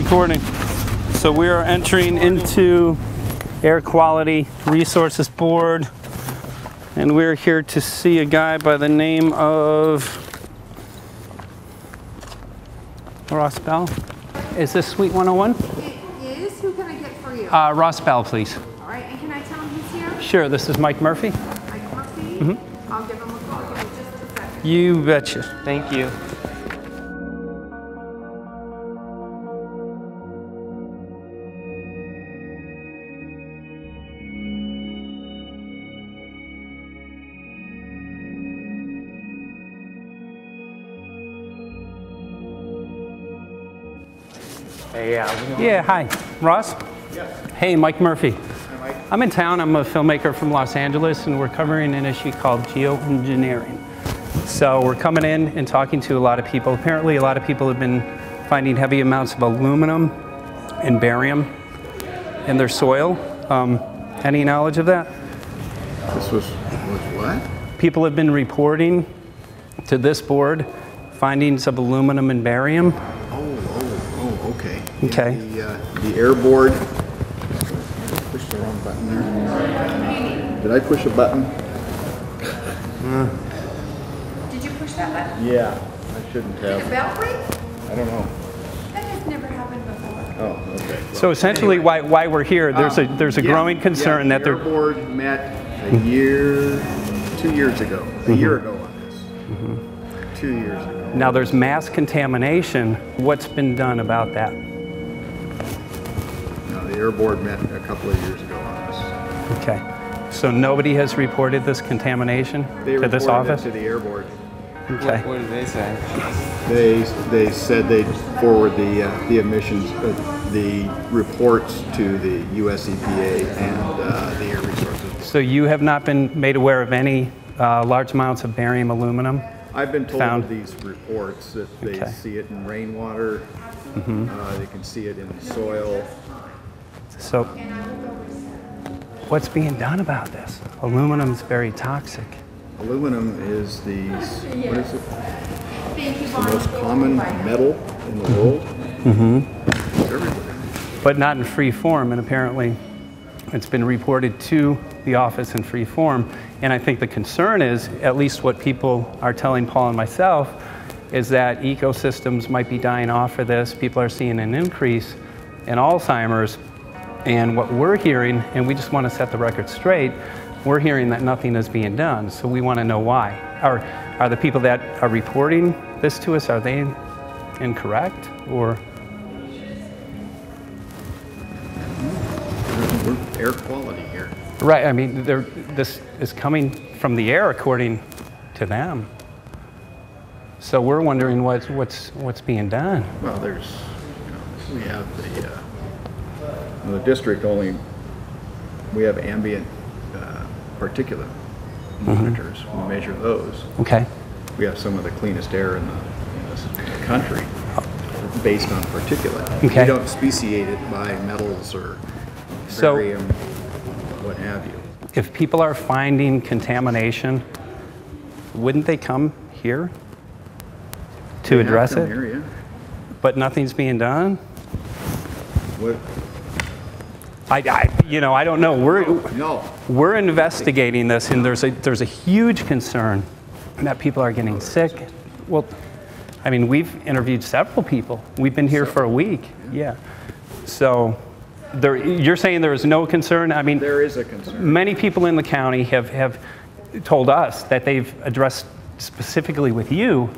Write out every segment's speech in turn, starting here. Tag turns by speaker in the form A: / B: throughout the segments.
A: recording. So we are entering into Air Quality Resources Board, and we're here to see a guy by the name of Ross Bell. Is this Suite 101?
B: It is. Who can I get for you?
A: Ross Bell, please.
B: All right, and can I tell him he's here?
A: Sure, this is Mike Murphy.
B: Mike Murphy? I'll give him a call. Give me just a second.
A: You betcha.
C: Thank you. Hey,
A: Yeah, hi. Ross?
D: Yes.
A: Hey, Mike Murphy.
D: Hi, Mike.
A: I'm in town. I'm a filmmaker from Los Angeles, and we're covering an issue called Geo-Engineering. So we're coming in and talking to a lot of people. Apparently, a lot of people have been finding heavy amounts of aluminum and barium in their soil. Any knowledge of that?
D: This was what?
A: People have been reporting to this board findings of aluminum and barium.
D: Oh, okay.
A: Okay.
D: The air board. Pushed the wrong button there. Did I push a button?
B: Did you push that button?
D: Yeah, I shouldn't
B: Did the
D: have.
B: bell ring?
D: I don't know.
B: That has never happened before.
D: Oh, okay.
A: So essentially,
D: Anyway.
A: why we're here, there's a
D: Yeah,
A: growing concern
D: yeah,
A: that
D: the
A: they're.
D: air board met a year, 2 years ago. A year ago on this. 2 years ago.
A: Now there's mass contamination. What's been done about that?
D: No, the air board met a couple of years ago on this.
A: Okay. So nobody has reported this contamination
D: They
A: to this
D: reported
A: office?
D: it to the air board.
A: Okay.
C: What did they say?
D: They said they'd forward the emissions, the reports to the US EPA and the Air Resources.
A: So you have not been made aware of any large amounts of barium aluminum?
D: I've been told
A: Found.
D: of these reports that they
A: Okay.
D: see it in rainwater, they can see it in the soil.
A: So what's being done about this? Aluminum is very toxic.
D: Aluminum is what is it?
B: Thank you,
D: The most common metal in the world. It's everywhere.
A: But not in free form, and apparently it's been reported to the office in free form. And I think the concern is, at least what people are telling Paul and myself, is that ecosystems might be dying off for this. People are seeing an increase in Alzheimer's. And what we're hearing, and we just want to set the record straight, we're hearing that nothing is being done. So we want to know why. Are the people that are reporting this to us, are they incorrect, or?
D: We're air quality here.
A: Right, I mean, this is coming from the air according to them. So we're wondering what's being done.
D: Well, we have the district only, we have ambient particulate monitors. We measure those.
A: Okay.
D: We have some of the cleanest air in the country based on particulate.
A: Okay.
D: We don't speciate it by metals or
A: So-
D: barium, what have you.
A: If people are finding contamination, wouldn't they come here to
D: They have
A: address
D: some
A: it?
D: here, yeah.
A: But nothing's being done?
D: What?
A: I don't know.
D: No.
A: We're investigating this, and there's a huge concern that people are getting sick. Well, I mean, we've interviewed several people. We've been here for a week. Yeah. So you're saying there is no concern? I mean,
D: There is a concern.
A: many people in the county have told us that they've addressed specifically with you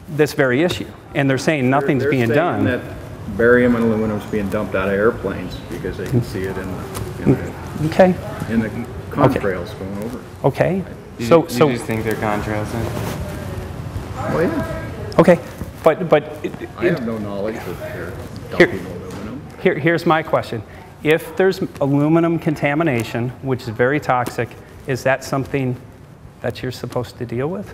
A: this very issue, and they're saying nothing's being done.
D: They're saying that barium and aluminum is being dumped out of airplanes because they can see it in
A: Okay.
D: the contrails going over.
A: Okay.
C: You
A: So
C: just think they're contrails then?
D: Oh yeah.
A: okay, but
D: I have no knowledge that they're dumping aluminum.
A: Here's my question. If there's aluminum contamination, which is very toxic, is that something that you're supposed to deal with?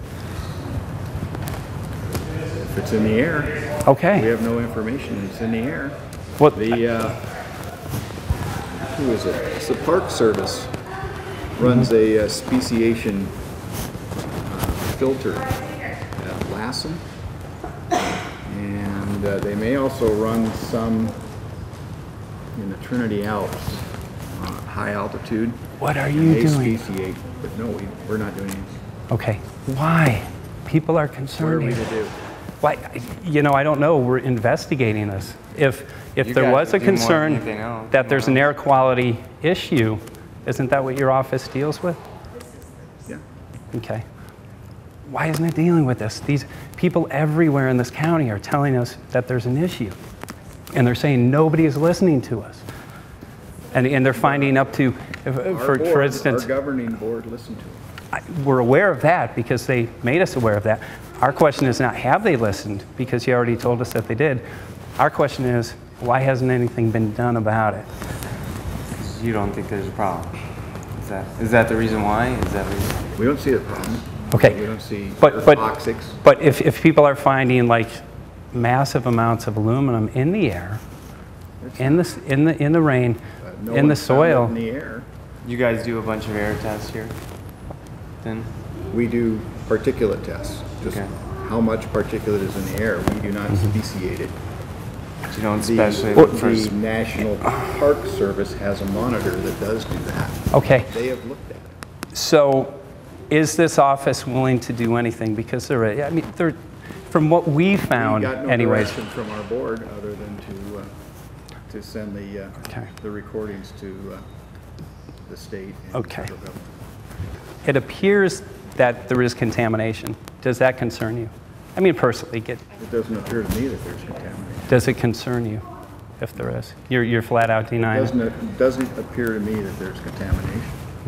D: If it's in the air,
A: Okay.
D: we have no information. It's in the air.
A: Well,
D: Who is it? It's the Park Service runs a speciation filter at Lassen, and they may also run some in the Trinity Alps, high altitude.
A: What are you
D: They
A: doing?
D: speciate, but no, we're not doing anything.
A: Okay, why? People are
D: What are
A: concerned
D: we
A: here.
D: to do?
A: Why, you know, I don't know. We're investigating this. If
C: You
A: there
C: guys
A: was a
C: could do more than
A: concern
C: anything else.
A: that there's an air quality issue, isn't that what your office deals with?
D: Yeah.
A: Okay. Why isn't it dealing with this? These people everywhere in this county are telling us that there's an issue. And they're saying nobody is listening to us. And they're finding up to, for instance,
D: Our governing board listened to it.
A: we're aware of that because they made us aware of that. Our question is not, have they listened? Because you already told us that they did. Our question is, why hasn't anything been done about it?
C: You don't think there's a problem? Is that the reason why? Is that
D: We don't see a problem.
A: Okay.
D: We don't see
A: But
D: toxics.
A: but if people are finding like massive amounts of aluminum in the air, in the rain,
D: No
A: in the
D: one's found it
A: soil,
D: in the air.
C: you guys do a bunch of air tests here? Then
D: We do particulate tests. Just
C: Okay.
D: how much particulate is in the air. We do not speciate it.
C: you don't
D: The,
C: especially look for.
D: the National Park Service has a monitor that does do that.
A: okay.
D: They have looked at it.
A: So, is this office willing to do anything? Because they're, I mean, they're, from what we found,
D: We got no
A: anyways.
D: direction from our board other than to send
A: Okay.
D: the recordings to the state and
A: Okay.
D: federal government.
A: It appears that there is contamination. Does that concern you? I mean, personally,
D: It doesn't appear to me that there's contamination.
A: does it concern you if there is? You're flat out denying it?
D: It doesn't appear to me that there's contamination.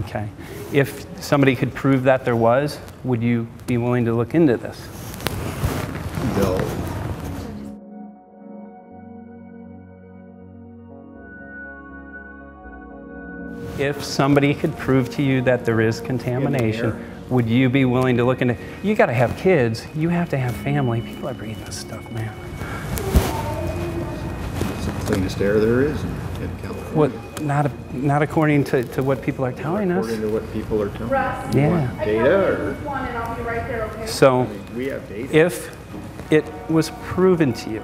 A: Okay. If somebody could prove that there was, would you be willing to look into this?
D: No.
A: If somebody could prove to you that there is contamination, would you be willing to look into? You got to have kids. You have to have family. People are breathing this stuff, man.
D: It's the cleanest air there is in California.
A: What? Not according to what people are telling us.
D: According to what people are telling us.
B: Russ,
A: Yeah.
B: I
D: Data
B: can't
D: or-
B: move one and I'll be right there, okay?
A: So,
D: We have data.
A: if it was proven to you,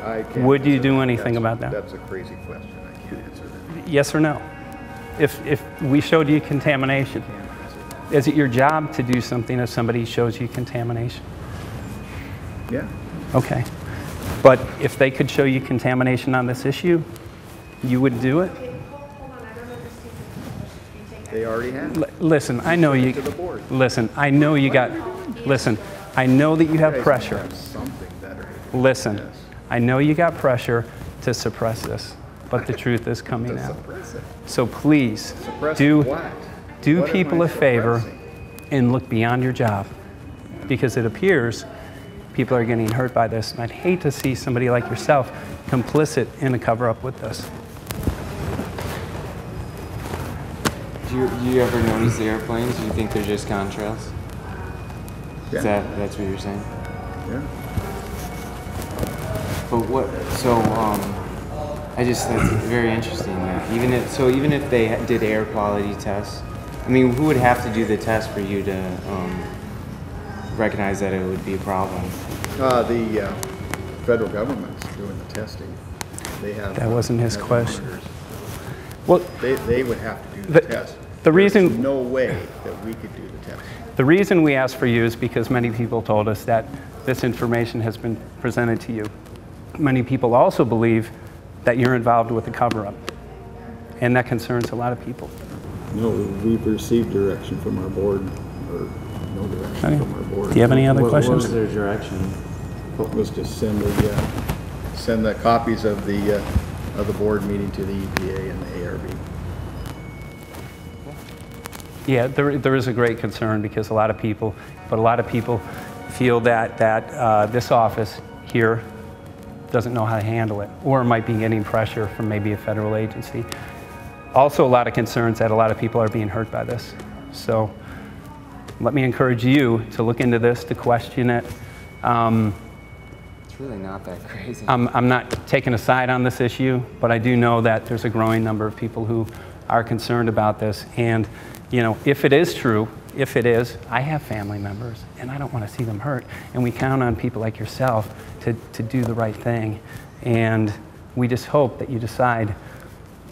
D: I can't
A: would you
D: answer
A: do
D: that.
A: anything about that?
D: That's a crazy question. I can't answer that.
A: yes or no? If we showed you contamination,
D: I can't answer that.
A: is it your job to do something if somebody shows you contamination?
D: Yeah.
A: Okay. But if they could show you contamination on this issue, you would do it?
B: Okay, hold on, I don't understand.
D: They already have.
A: Listen, I know you.
D: To the board.
A: Listen, I know you got. Listen, I know that you have
D: You guys
A: pressure.
D: have something better. to
A: Listen,
D: this.
A: I know you got pressure to suppress this, but the truth is coming
D: To
A: out.
D: suppress it.
A: So please,
D: Suppress
A: do
D: what?
A: do
D: What am
A: people
D: I
A: a favor
D: suppressing?
A: and look beyond your job, because it appears people are getting hurt by this, and I'd hate to see somebody like yourself complicit in a cover-up with this.
C: Do you ever notice the airplanes? Do you think they're just contrails?
D: Yeah.
C: That's what you're saying?
D: Yeah.
C: But what? So that's very interesting. That even if they did air quality tests, I mean, who would have to do the test for you to recognize that it would be a problem?
D: The federal government's doing the testing. They have.
A: That wasn't his
D: have
A: question.
D: monitors.
A: Well,
D: They would have to do the test.
A: the reason-
D: There's no way that we could do the test.
A: the reason we asked for you is because many people told us that this information has been presented to you. Many people also believe that you're involved with the cover-up, and that concerns a lot of people.
D: No, we've received direction from our board, or no direction
A: Okay.
D: from our board.
A: Do you have any other
C: What
A: questions?
C: was their direction?
D: What was to send the copies of the board meeting to the EPA and the ARB.
A: Yeah, there is a great concern because a lot of people feel that this office here doesn't know how to handle it, or might be getting pressure from maybe a federal agency. Also, a lot of concerns that a lot of people are being hurt by this. So let me encourage you to look into this, to question it.
C: It's really not that crazy.
A: I'm not taking a side on this issue, but I do know that there's a growing number of people who are concerned about this. And, you know, if it is true, if it is, I have family members, and I don't want to see them hurt. And we count on people like yourself to do the right thing. And we just hope that you decide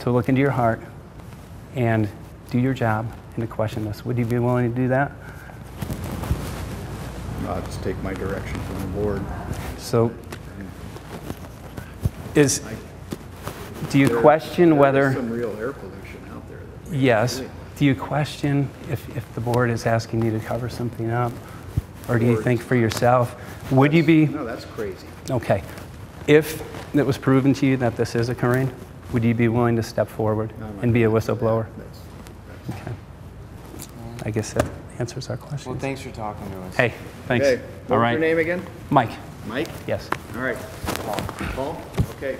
A: to look into your heart and do your job and to question this. Would you be willing to do that?
D: I'll just take my direction from the board.
A: So, do you question whether?
D: There is some real air pollution out there.
A: Yes. Do you question if the board is asking you to cover something up? Or do you think for yourself, would you be?
D: No, that's crazy.
A: Okay. If it was proven to you that this is occurring, would you be willing to step forward and be a whistleblower? Okay. I guess that answers our question.
C: Well, thanks for talking to us.
A: Hey, thanks.
D: Okay.
A: All
D: What's
A: right.
D: your name again?
A: Mike.
D: Mike?
A: Yes.
D: All right. Paul? Okay.